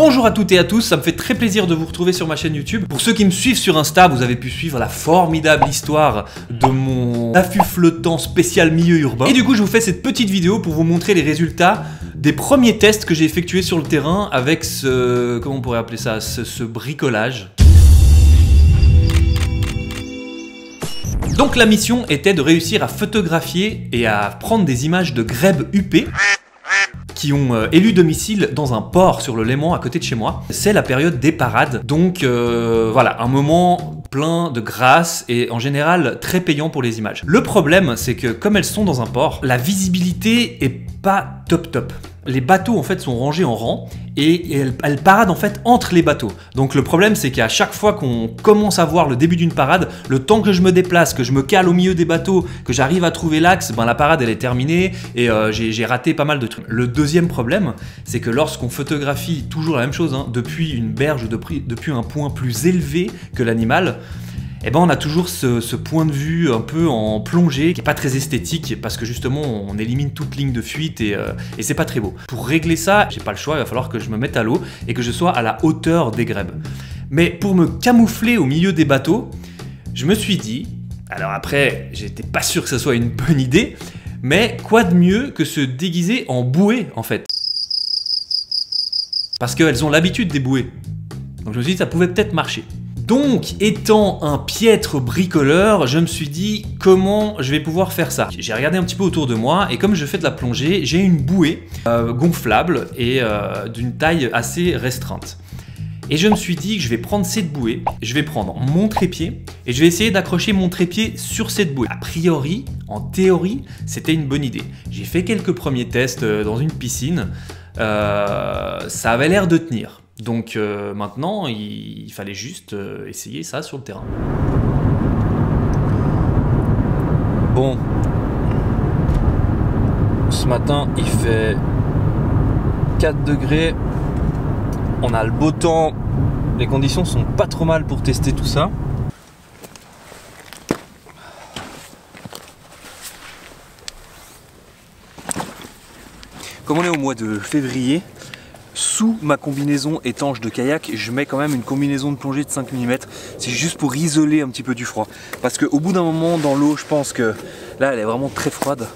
Bonjour à toutes et à tous, ça me fait très plaisir de vous retrouver sur ma chaîne YouTube. Pour ceux qui me suivent sur Insta, vous avez pu suivre la formidable histoire de mon affût flottant spécial milieu urbain. Et du coup, je vous fais cette petite vidéo pour vous montrer les résultats des premiers tests que j'ai effectués sur le terrain avec ce... comment on pourrait appeler ça, ce bricolage. Donc la mission était de réussir à photographier et à prendre des images de grèbes huppées qui ont élu domicile dans un port sur le Léman à côté de chez moi. C'est la période des parades, donc voilà, un moment plein de grâce et en général très payant pour les images. Le problème, c'est que comme elles sont dans un port, la visibilité est pas top. Les bateaux en fait sont rangés en rang et elles paradent en fait entre les bateaux. Donc le problème c'est qu'à chaque fois qu'on commence à voir le début d'une parade, le temps que je me déplace, que je me cale au milieu des bateaux, que j'arrive à trouver l'axe, ben la parade elle est terminée et j'ai raté pas mal de trucs. Le deuxième problème, c'est que lorsqu'on photographie toujours la même chose, hein, depuis une berge ou depuis un point plus élevé que l'animal, eh ben on a toujours ce point de vue un peu en plongée qui est pas très esthétique parce que justement on élimine toute ligne de fuite et c'est pas très beau. Pour régler ça, j'ai pas le choix, il va falloir que je me mette à l'eau et que je sois à la hauteur des grèbes. Mais pour me camoufler au milieu des bateaux, je me suis dit, alors après j'étais pas sûr que ça soit une bonne idée, mais quoi de mieux que se déguiser en bouée en fait. Parce qu'elles ont l'habitude des bouées. Donc je me suis dit ça pouvait peut-être marcher. Donc, étant un piètre bricoleur, je me suis dit comment je vais pouvoir faire ça. J'ai regardé un petit peu autour de moi et comme je fais de la plongée, j'ai une bouée gonflable et d'une taille assez restreinte. Et je me suis dit que je vais prendre cette bouée, je vais prendre mon trépied et je vais essayer d'accrocher mon trépied sur cette bouée. A priori, en théorie, c'était une bonne idée. J'ai fait quelques premiers tests dans une piscine, ça avait l'air de tenir. Donc maintenant, il fallait juste essayer ça sur le terrain. Bon, ce matin il fait 4 degrés, on a le beau temps, les conditions sont pas trop mal pour tester tout ça. Comme on est au mois de février, sous ma combinaison étanche de kayak, je mets quand même une combinaison de plongée de 5 mm. C'est juste pour isoler un petit peu du froid. Parce qu'au bout d'un moment dans l'eau, je pense que là elle est vraiment très froide.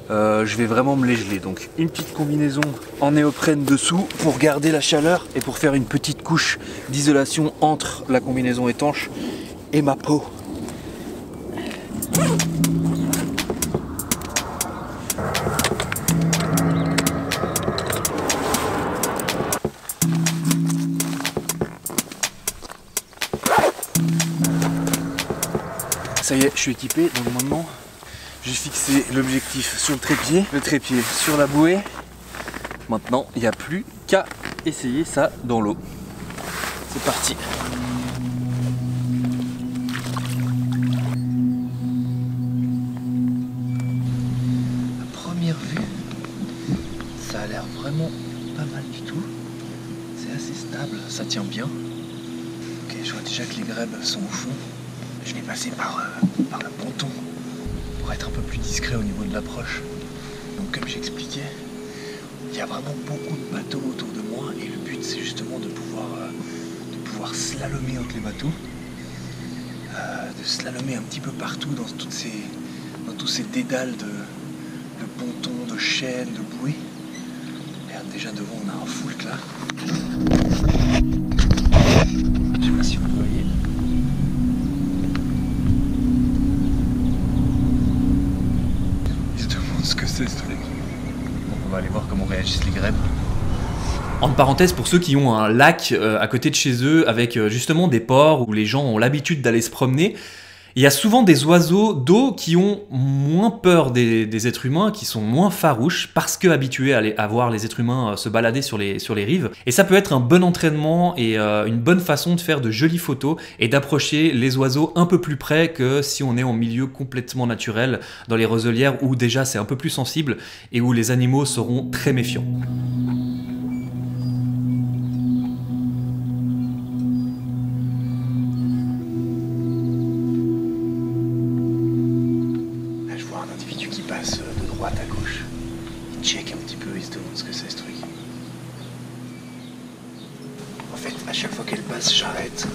Je vais vraiment me les geler. Donc une petite combinaison en néoprène dessous pour garder la chaleur et pour faire une petite couche d'isolation entre la combinaison étanche et ma peau. Ça y est, je suis équipé, donc maintenant j'ai fixé l'objectif sur le trépied sur la bouée. Maintenant, il n'y a plus qu'à essayer ça dans l'eau. C'est parti. À première vue, ça a l'air vraiment pas mal du tout. C'est assez stable, ça tient bien. Ok, je vois déjà que les grèbes sont au fond. Je vais passer par le ponton pour être un peu plus discret au niveau de l'approche. Donc comme j'expliquais, il y a vraiment beaucoup de bateaux autour de moi et le but c'est justement de pouvoir slalomer entre les bateaux, de slalomer un petit peu partout dans tous ces dédales de pontons, de chaînes, de bouées. Regarde, déjà devant on a un foulque là. Je sais pas si vous le voyez. Ce que c'est ce truc. Donc on va aller voir comment réagissent les grèbes. Entre parenthèses, pour ceux qui ont un lac à côté de chez eux avec justement des ports où les gens ont l'habitude d'aller se promener, il y a souvent des oiseaux d'eau qui ont moins peur des êtres humains, qui sont moins farouches parce que habitués à voir les êtres humains se balader sur les rives. Et ça peut être un bon entraînement et une bonne façon de faire de jolies photos et d'approcher les oiseaux un peu plus près que si on est en milieu complètement naturel, dans les roselières où déjà c'est un peu plus sensible et où les animaux seront très méfiants. De droite à gauche, il check un petit peu, il se demande ce que c'est ce truc. fait, à chaque fois qu'elle passe, j'arrête.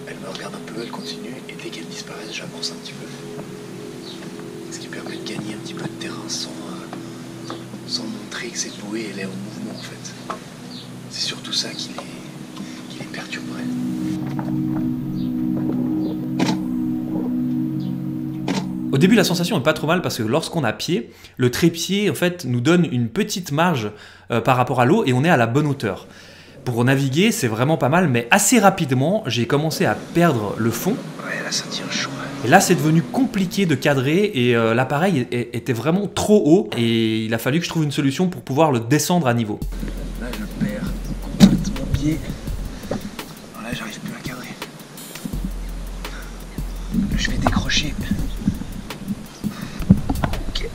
Elle me regarde un peu, elle continue, et dès qu'elle disparaît, j'avance un petit peu. Ce qui permet de gagner un petit peu de terrain sans montrer que cette bouée elle est en mouvement en fait. C'est surtout ça qui les perturberait. Au début, la sensation est pas trop mal parce que lorsqu'on a pied, le trépied en fait nous donne une petite marge par rapport à l'eau et on est à la bonne hauteur. Pour naviguer, c'est vraiment pas mal, mais assez rapidement, j'ai commencé à perdre le fond. Ouais, là ça tient chaud. Et là, c'est devenu compliqué de cadrer et l'appareil était vraiment trop haut et il a fallu que je trouve une solution pour pouvoir le descendre à niveau. Là, je perds complètement pied. Alors là, j'arrive plus à cadrer. Je vais décrocher. Ok.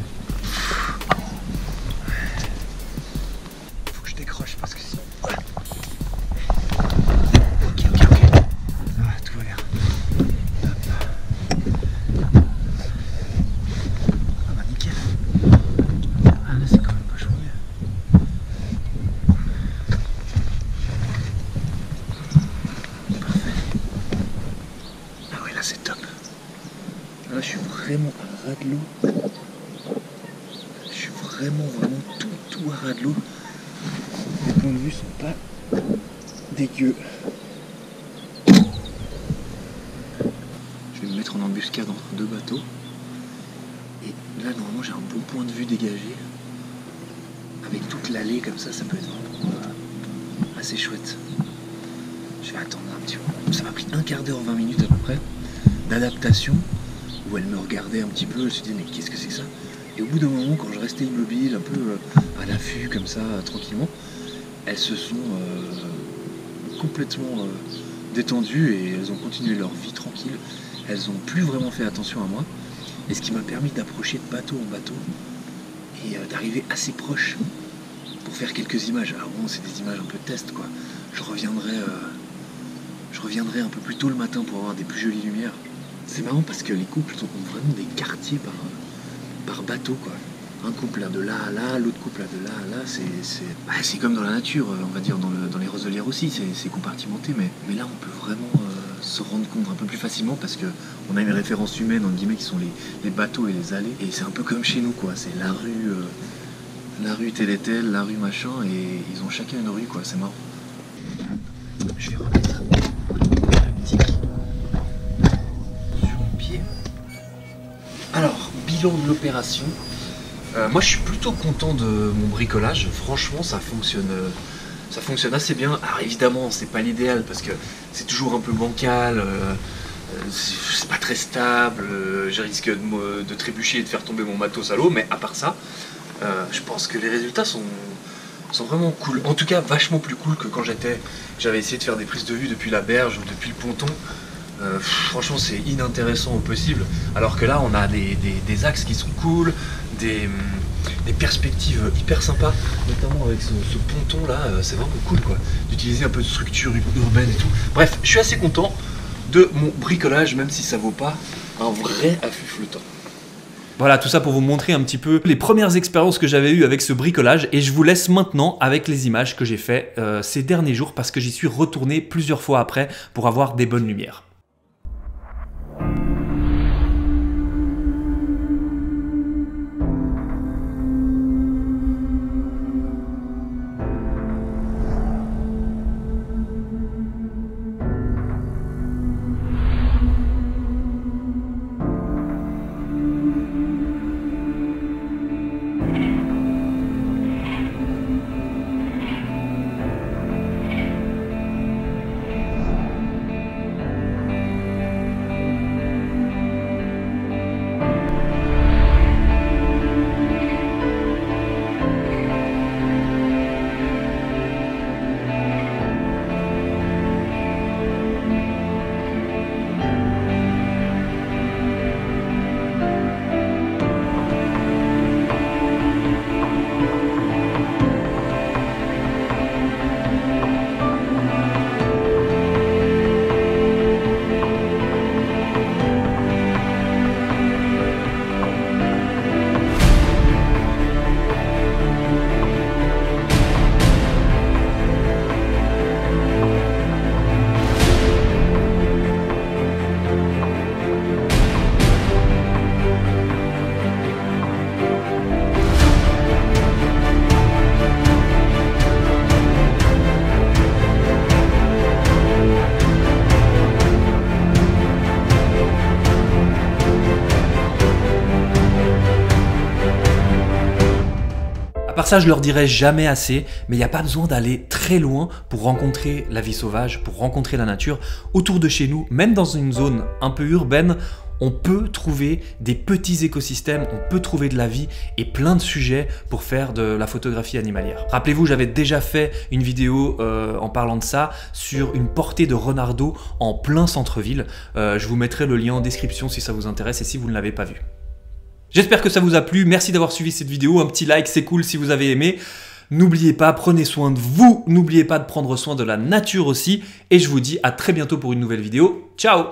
Faut que je décroche parce que sinon. Ok. Ça va, tout va bien. Ah bah nickel. Ah là, c'est quand même vachement mieux. Parfait. Ah ouais, là c'est top. Là, je suis vraiment à ras de l'eau. Je suis vraiment tout à ras de l'eau. Les points de vue sont pas dégueux. Je vais me mettre en embuscade entre deux bateaux. Et là, normalement, j'ai un bon point de vue dégagé. Avec toute l'allée comme ça peut être vraiment assez chouette. Je vais attendre un petit peu. Ça m'a pris un quart d'heure, 20 minutes à peu près d'adaptation. Où elle me regardait un petit peu, elle se disait mais qu'est-ce que c'est que ça? Et au bout d'un moment, quand je restais immobile, un peu à l'affût comme ça, tranquillement, elles se sont complètement détendues et elles ont continué leur vie tranquille. Elles n'ont plus vraiment fait attention à moi. Et ce qui m'a permis d'approcher de bateau en bateau et d'arriver assez proche pour faire quelques images. Alors bon, c'est des images un peu test quoi. Je reviendrai un peu plus tôt le matin pour avoir des plus jolies lumières. C'est marrant parce que les couples ont vraiment des quartiers par bateau quoi. Un couple de là à là, l'autre couple de là à là, c'est comme dans la nature, on va dire, dans les roselières aussi, c'est compartimenté, mais là on peut vraiment se rendre compte un peu plus facilement parce qu'on a une référence humaine, entre guillemets, qui sont les bateaux et les allées, et c'est un peu comme chez nous quoi, c'est la rue telle et telle, la rue machin, et ils ont chacun une rue quoi, c'est marrant. Je vais remettre la musique sur mon pied. Alors, bilan de l'opération. Moi je suis plutôt content de mon bricolage, franchement ça fonctionne assez bien. Alors évidemment c'est pas l'idéal parce que c'est toujours un peu bancal, c'est pas très stable, je risque de trébucher et de faire tomber mon matos à l'eau, mais à part ça, je pense que les résultats sont vraiment cool. En tout cas vachement plus cool que quand j'avais essayé de faire des prises de vue depuis la berge ou depuis le ponton. Franchement c'est inintéressant au possible, alors que là on a des axes qui sont cool, des perspectives hyper sympas, notamment avec ce ponton là, c'est vraiment cool quoi, d'utiliser un peu de structure urbaine et tout. Bref, je suis assez content de mon bricolage, même si ça vaut pas un vrai affût flottant. Voilà, tout ça pour vous montrer un petit peu les premières expériences que j'avais eues avec ce bricolage, et je vous laisse maintenant avec les images que j'ai fait ces derniers jours parce que j'y suis retourné plusieurs fois après pour avoir des bonnes lumières. ça, je leur dirai jamais assez, mais il n'y a pas besoin d'aller très loin pour rencontrer la vie sauvage, pour rencontrer la nature. Autour de chez nous, même dans une zone un peu urbaine, on peut trouver des petits écosystèmes, on peut trouver de la vie et plein de sujets pour faire de la photographie animalière. Rappelez-vous, j'avais déjà fait une vidéo en parlant de ça sur une portée de renardeau en plein centre-ville. Je vous mettrai le lien en description si ça vous intéresse et si vous ne l'avez pas vu. J'espère que ça vous a plu, merci d'avoir suivi cette vidéo, un petit like, c'est cool si vous avez aimé. N'oubliez pas, prenez soin de vous, n'oubliez pas de prendre soin de la nature aussi, et je vous dis à très bientôt pour une nouvelle vidéo. Ciao!